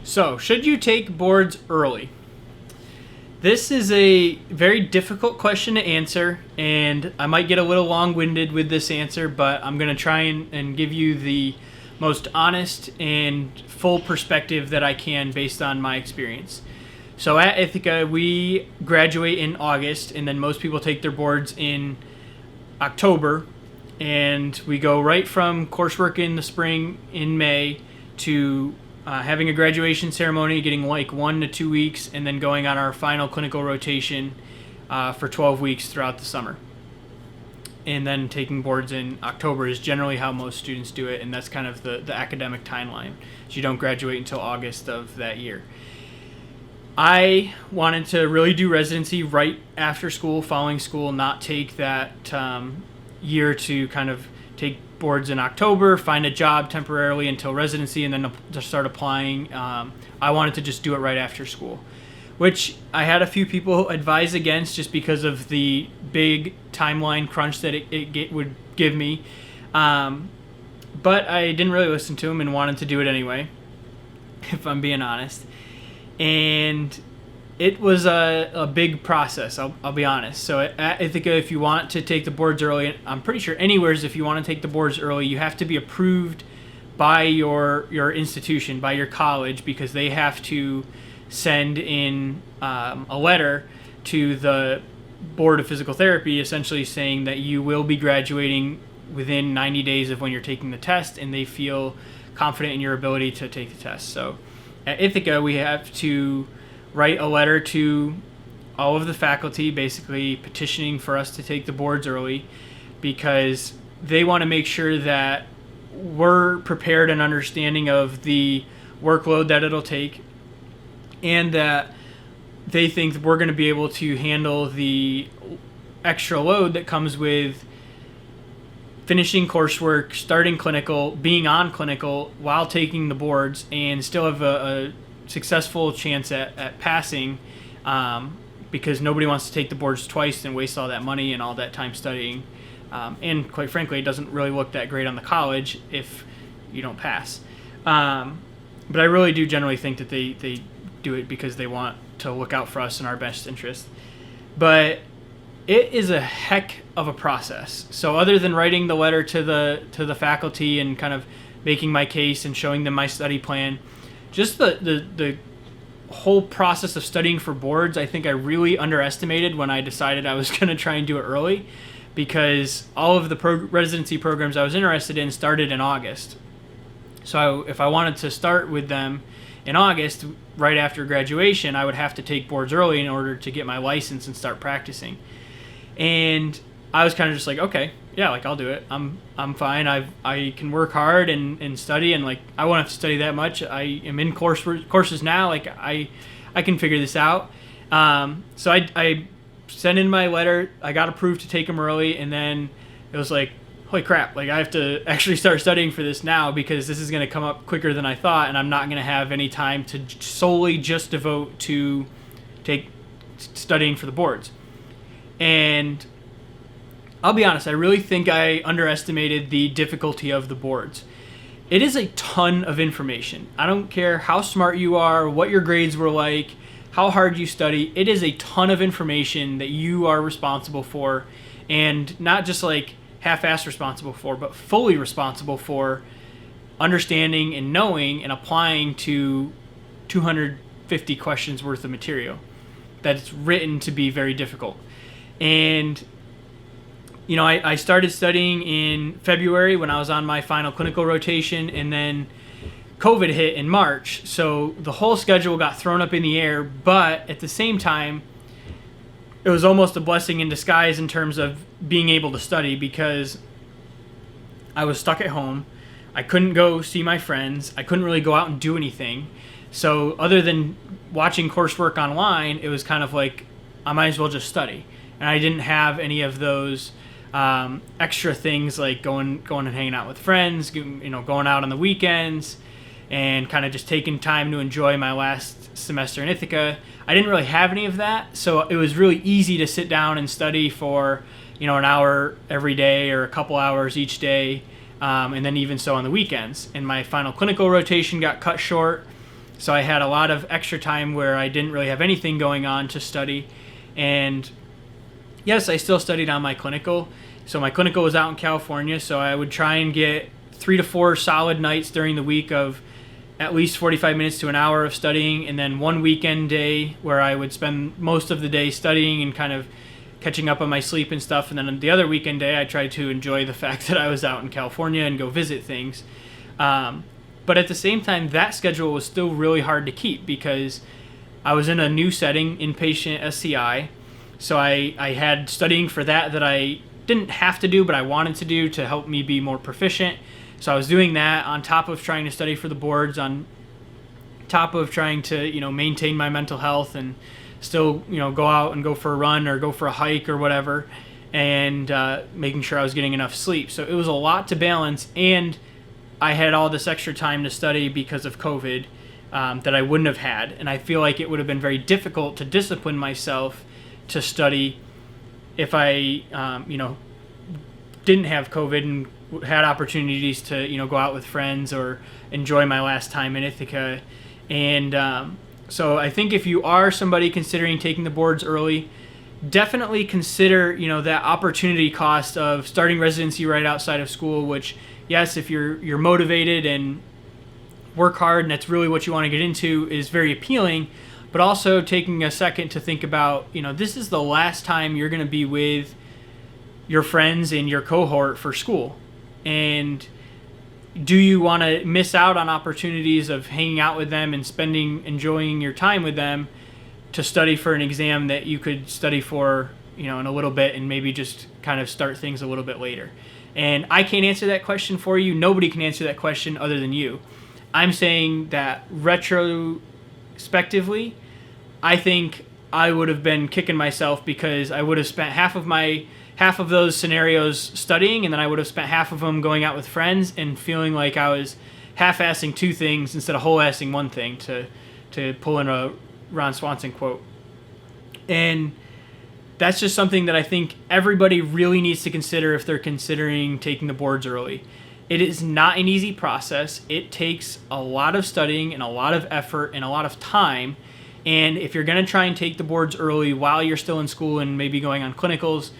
So, should you take boards early? This is a very difficult question to answer, and I might get a little long-winded with this answer, but I'm going to try and give you the most honest and full perspective that I can based on my experience. So at Ithaca, we graduate in August, and then most people take their boards in October, and we go right from coursework in the spring in May to having a graduation ceremony, getting like 1 to 2 weeks, and then going on our final clinical rotation for 12 weeks throughout the summer. And then taking boards in October is generally how most students do it, and that's kind of the academic timeline. So you don't graduate until August of that year. I wanted to really do residency right after school, following school, not take that year to kind of take boards in October, find a job temporarily until residency, and then just start applying. I wanted to just do it right after school, which I had a few people advise against just because of the big timeline crunch that it would give me. But I didn't really listen to them and wanted to do it anyway, if I'm being honest. And it was a big process, I'll be honest. So at Ithaca, if you want to take the boards early, I'm pretty sure anywheres, if you want to take the boards early, you have to be approved by your institution, by your college, because they have to send in a letter to the Board of Physical Therapy essentially saying that you will be graduating within 90 days of when you're taking the test, and they feel confident in your ability to take the test. So at Ithaca, we have to write a letter to all of the faculty basically petitioning for us to take the boards early because they want to make sure that we're prepared and understanding of the workload that it'll take, and that they think we're going to be able to handle the extra load that comes with finishing coursework, starting clinical, being on clinical while taking the boards, and still have a successful chance at passing, because nobody wants to take the boards twice and waste all that money and all that time studying. And quite frankly, it doesn't really look that great on the college if you don't pass. But I really do generally think that they do it because they want to look out for us in our best interest. But it is a heck of a process. So other than writing the letter to the faculty and kind of making my case and showing them my study plan, just the whole process of studying for boards, I think I really underestimated when I decided I was going to try and do it early, because all of the residency programs I was interested in started in August. So if I wanted to start with them in August, right after graduation, I would have to take boards early in order to get my license and start practicing. And I was kind of just like, okay, yeah, like I'll do it. I'm fine. I can work hard and study, and like I won't have to study that much. I am in courses now. Like I can figure this out. So I sent in my letter. I got approved to take them early, and then it was like, holy crap! Like I have to actually start studying for this now, because this is going to come up quicker than I thought, and I'm not going to have any time to solely just devote to studying for the boards. And I'll be honest, I really think I underestimated the difficulty of the boards. It is a ton of information. I don't care how smart you are, what your grades were like, how hard you study. It is a ton of information that you are responsible for, and not just like half-assed responsible for, but fully responsible for understanding and knowing and applying to 250 questions worth of material that's written to be very difficult. And you know, I started studying in February when I was on my final clinical rotation, and then COVID hit in March. So the whole schedule got thrown up in the air, but at the same time, it was almost a blessing in disguise in terms of being able to study, because I was stuck at home. I couldn't go see my friends. I couldn't really go out and do anything. So other than watching coursework online, it was kind of like I might as well just study. And I didn't have any of those extra things like going and hanging out with friends, going out on the weekends, and kind of just taking time to enjoy my last semester in Ithaca. I didn't really have any of that, so it was really easy to sit down and study for an hour every day or a couple hours each day, and then even so on the weekends. And my final clinical rotation got cut short, So I had a lot of extra time where I didn't really have anything going on to study. And yes, I still studied on my clinical. So my clinical was out in California, so I would try and get 3 to 4 solid nights during the week of at least 45 minutes to an hour of studying, and then one weekend day where I would spend most of the day studying and kind of catching up on my sleep and stuff. And then the other weekend day, I tried to enjoy the fact that I was out in California and go visit things. But at the same time, that schedule was still really hard to keep because I was in a new setting, inpatient SCI. So I had studying for that I didn't have to do, but I wanted to do to help me be more proficient. So I was doing that on top of trying to study for the boards, on top of trying to, maintain my mental health and still, go out and go for a run or go for a hike or whatever, and making sure I was getting enough sleep. So it was a lot to balance, and I had all this extra time to study because of COVID that I wouldn't have had. And I feel like it would have been very difficult to discipline myself to study if I, didn't have COVID and had opportunities to, go out with friends or enjoy my last time in Ithaca. And so I think if you are somebody considering taking the boards early, definitely consider, that opportunity cost of starting residency right outside of school, which, yes, if you're motivated and work hard and that's really what you want to get into, is very appealing. But also taking a second to think about, this is the last time you're going to be with your friends in your cohort for school. And do you want to miss out on opportunities of hanging out with them and enjoying your time with them to study for an exam that you could study for, in a little bit and maybe just kind of start things a little bit later? And I can't answer that question for you. Nobody can answer that question other than you. I'm saying that retrospectively, I think I would have been kicking myself because I would have spent half of those scenarios studying, and then I would have spent half of them going out with friends and feeling like I was half-assing two things instead of whole-assing one thing, to pull in a Ron Swanson quote. And that's just something that I think everybody really needs to consider if they're considering taking the boards early. It is not an easy process. It takes a lot of studying and a lot of effort and a lot of time. And if you're going to try and take the boards early while you're still in school and maybe going on clinicals,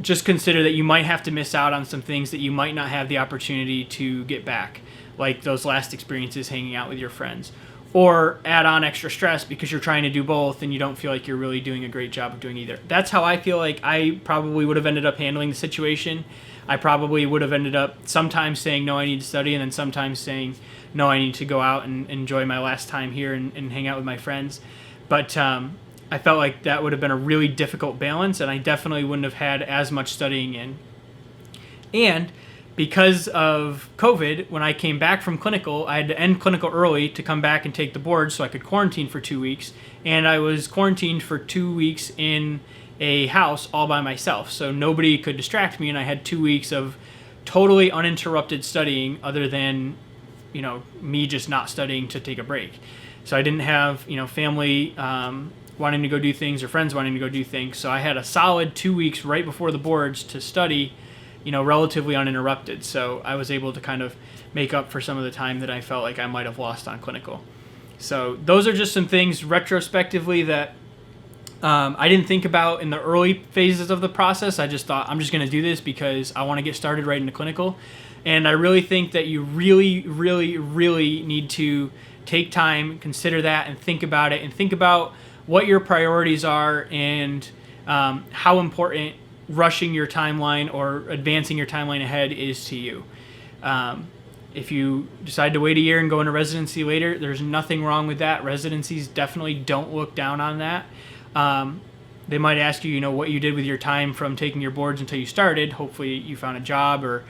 just consider that you might have to miss out on some things that you might not have the opportunity to get back, like those last experiences hanging out with your friends, or add on extra stress because you're trying to do both and you don't feel like you're really doing a great job of doing either. That's how I feel like I probably would have ended up handling the situation. I probably would have ended up sometimes saying, no, I need to study, and then sometimes saying, no, I need to go out and enjoy my last time here and hang out with my friends. But I felt like that would have been a really difficult balance, and I definitely wouldn't have had as much studying in. And because of COVID, when I came back from clinical, I had to end clinical early to come back and take the board so I could quarantine for 2 weeks. And I was quarantined for 2 weeks in a house all by myself, so nobody could distract me, and I had 2 weeks of totally uninterrupted studying other than, me just not studying to take a break. So I didn't have, family wanting to go do things or friends wanting to go do things. So I had a solid 2 weeks right before the boards to study, relatively uninterrupted. So I was able to kind of make up for some of the time that I felt like I might have lost on clinical. So those are just some things retrospectively that I didn't think about in the early phases of the process. I just thought, I'm just going to do this because I want to get started right into clinical. And I really think that you really, really, really need to take time, consider that, and think about it, and think about what your priorities are and how important rushing your timeline or advancing your timeline ahead is to you. If you decide to wait a year and go into residency later, there's nothing wrong with that. Residencies definitely don't look down on that. They might ask you, what you did with your time from taking your boards until you started. Hopefully you found a job or,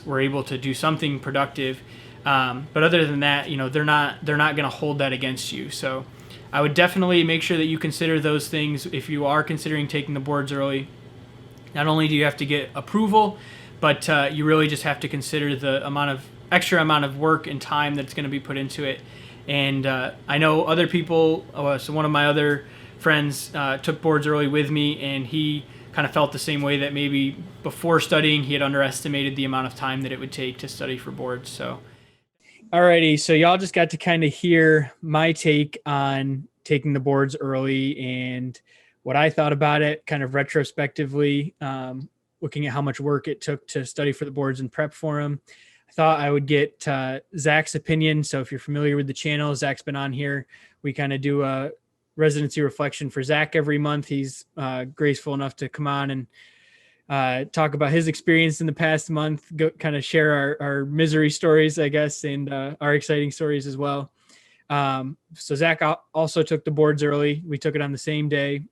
were able to do something productive. But other than that, they're not going to hold that against you. So I would definitely make sure that you consider those things if you are considering taking the boards early. Not only do you have to get approval, but you really just have to consider the extra amount of work and time that's going to be put into it. And I know other people, so one of my other friends took boards early with me, and he kind of felt the same way, that maybe before studying he had underestimated the amount of time that it would take to study for boards. So Alrighty, so y'all just got to kind of hear my take on taking the boards early and what I thought about it, kind of retrospectively, looking at how much work it took to study for the boards and prep for them. I thought I would get Zach's opinion. So if you're familiar with the channel, Zach's been on here. We kind of do a residency reflection for Zach every month. He's graceful enough to come on and talk about his experience in the past month, kind of share our misery stories, I guess, and our exciting stories as well. So Zach also took the boards early. We took it on the same day.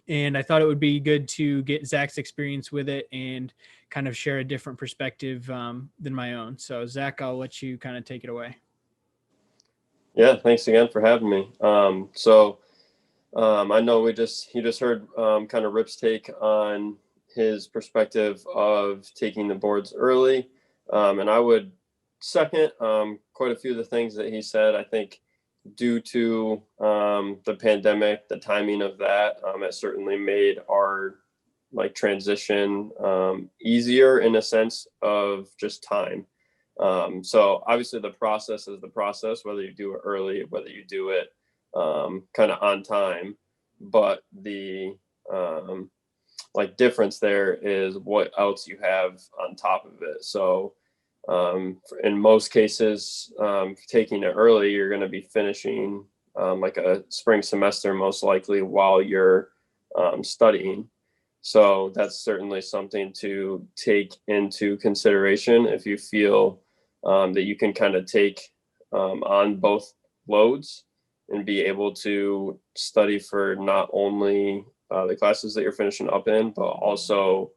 And I thought it would be good to get Zach's experience with it and kind of share a different perspective than my own. So Zach, I'll let you kind of take it away. Yeah, thanks again for having me. I know you just heard kind of Rip's take on his perspective of taking the boards early, and I would second quite a few of the things that he said. I think due to the pandemic, the timing of that, it certainly made our transition easier in a sense of just time. So obviously the process is the process, whether you do it early, whether you do it kind of on time, but the difference there is what else you have on top of it. So in most cases, taking it early, you're going to be finishing like a spring semester, most likely while you're studying. So that's certainly something to take into consideration if you feel that you can kind of take on both loads and be able to study for not only the classes that you're finishing up in, but also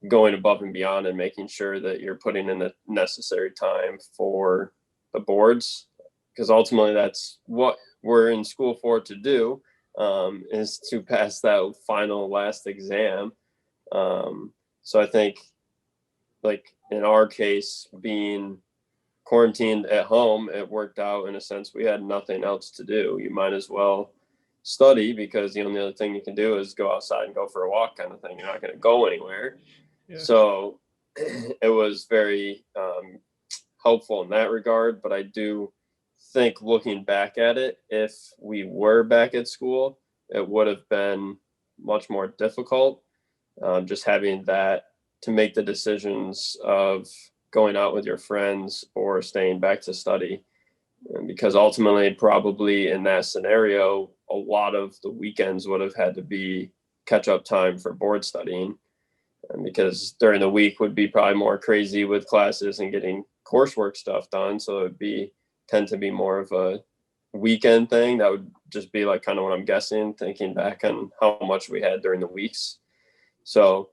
going above and beyond and making sure that you're putting in the necessary time for the boards, because ultimately that's what we're in school for to do, is to pass that final last exam. So I think, like in our case, being quarantined at home, it worked out in a sense. We had nothing else to do. You might as well study, because the only other thing you can do is go outside and go for a walk, kind of thing. You're not going to go anywhere. Yeah. So it was very helpful in that regard. But I do think, looking back at it, if we were back at school, it would have been much more difficult, just having that to make the decisions of going out with your friends or staying back to study. Because ultimately, probably in that scenario, a lot of the weekends would have had to be catch up time for board studying. And because during the week would be probably more crazy with classes and getting coursework stuff done. So it would tend to be more of a weekend thing. That would just be like kind of what I'm guessing, thinking back on how much we had during the weeks. So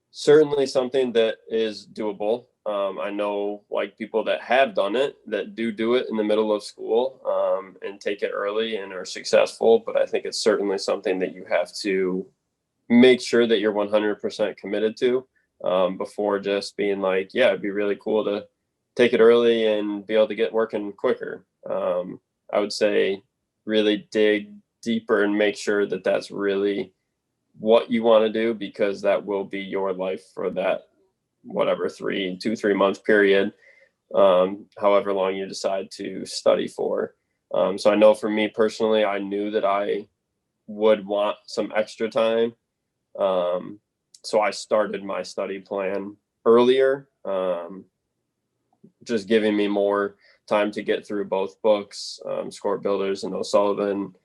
certainly something that is doable. I know people that have done it, that do it in the middle of school and take it early and are successful. But I think it's certainly something that you have to make sure that you're 100% committed to before just being like, yeah, it'd be really cool to take it early and be able to get working quicker. I would say really dig deeper and make sure that that's really what you want to do, because that will be your life for that whatever 3 month period, however long you decide to study for. So I know for me personally, I knew that I would want some extra time. So I started my study plan earlier, just giving me more time to get through both books, Score Builders and O'Sullivan.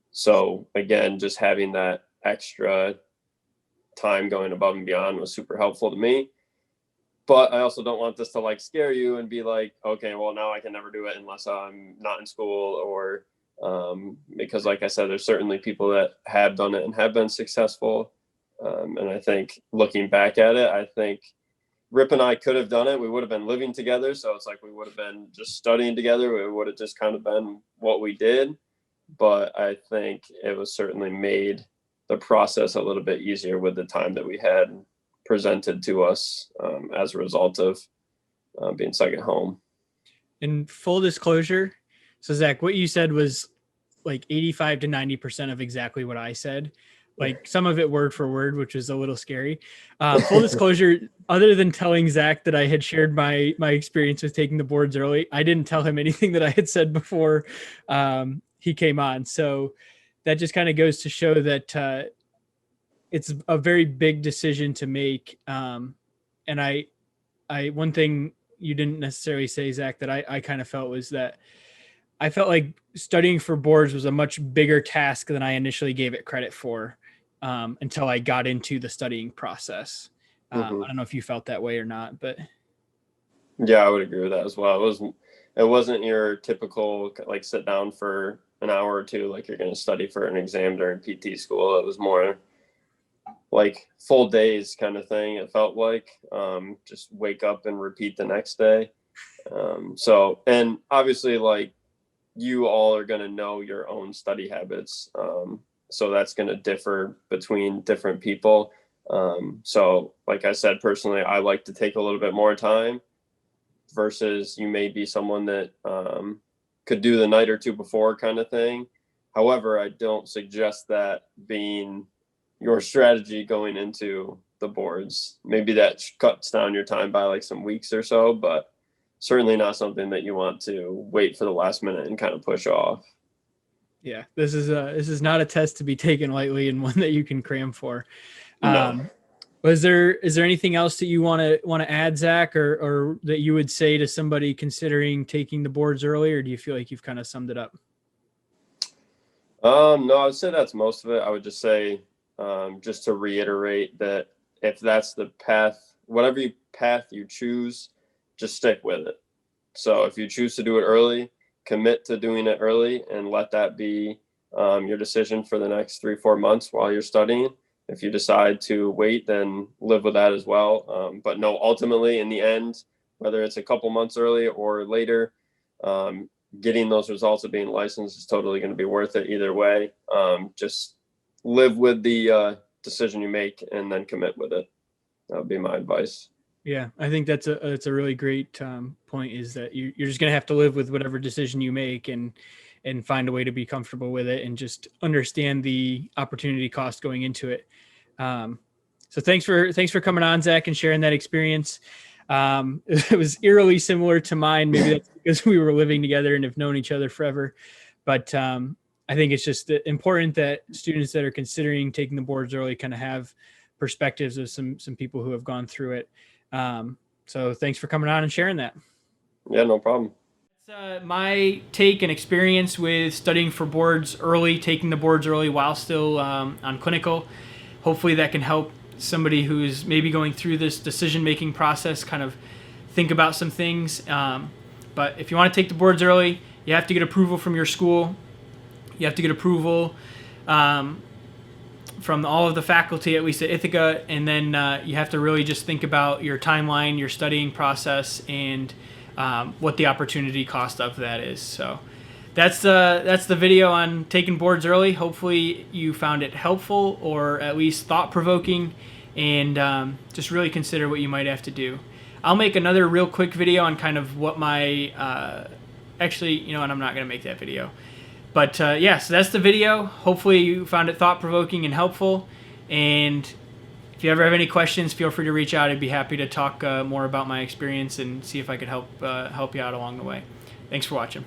So again, just having that extra time going above and beyond was super helpful to me. But I also don't want this to scare you and be like, okay, well, now I can never do it unless I'm not in school, or because like I said, there's certainly people that have done it and have been successful. And I think looking back at it, I think Rip and I could have done it. We would have been living together. So it's like we would have been just studying together. It would have just kind of been what we did. But I think it was certainly made the process a little bit easier with the time that we had presented to us as a result of being stuck at home. In full disclosure, so Zach, what you said was 85 to 90% of exactly what I said. like some of it word for word, which is a little scary. Full disclosure, other than telling Zach that I had shared my experience with taking the boards early, I didn't tell him anything that I had said before he came on. So that just kind of goes to show that it's a very big decision to make. And I one thing you didn't necessarily say, Zach, that I kind of felt was that I felt like studying for boards was a much bigger task than I initially gave it credit for until I got into the studying process. I don't know if you felt that way or not, but Yeah, I would agree with that as well. It wasn't your typical like sit down for an hour or two like you're going to study for an exam during PT school. It was more like full days kind of thing. It felt like just wake up and repeat the next day. So, and obviously like you all are going to know your own study habits. So that's going to differ between different people. So like I said, personally, I like to take a little bit more time versus you may be someone that could do the night or two before kind of thing. However, I don't suggest that being your strategy going into the boards. Maybe that cuts down your time by like some weeks or so, but certainly not something that you want to wait for the last minute and kind of push off. Yeah, this is not a test to be taken lightly and one that you can cram for. No. Is there anything else that you want to add, Zach, or that you would say to somebody considering taking the boards early, or do you feel like you've kind of summed it up? No, I would say that's most of it. I would just say, just to reiterate that if that's the path, whatever path you choose, just stick with it. So if you choose to do it early, commit to doing it early and let that be your decision for the next 3-4 months while you're studying. If you decide to wait, then live with that as well. But no, ultimately in the end, whether it's a couple months early or later, getting those results of being licensed is totally going to be worth it either way. Just live with the decision you make and then commit with it. That would be my advice. Yeah, I think that's a really great point, is that you're just going to have to live with whatever decision you make and find a way to be comfortable with it and just understand the opportunity cost going into it. So thanks for coming on, Zach, and sharing that experience. It was eerily similar to mine. Maybe that's because we were living together and have known each other forever. But I think it's just important that students that are considering taking the boards early kind of have perspectives of some people who have gone through it. So thanks for coming on and sharing that. Yeah, no problem. My take and experience with studying for boards early, taking the boards early while still on clinical. Hopefully that can help somebody who's maybe going through this decision-making process kind of think about some things. But if you want to take the boards early, you have to get approval from your school. You have to get approval from all of the faculty, at least at Ithaca, and then you have to really just think about your timeline, your studying process, and what the opportunity cost of that is. So that's the video on taking boards early. Hopefully you found it helpful or at least thought-provoking, and just really consider what you might have to do. I'll make another real quick video on kind of what my actually, you know, and I'm not going to make that video. But yeah, so that's the video. Hopefully you found it thought-provoking and helpful. And if you ever have any questions, feel free to reach out. I'd be happy to talk more about my experience and see if I could help you out along the way. Thanks for watching.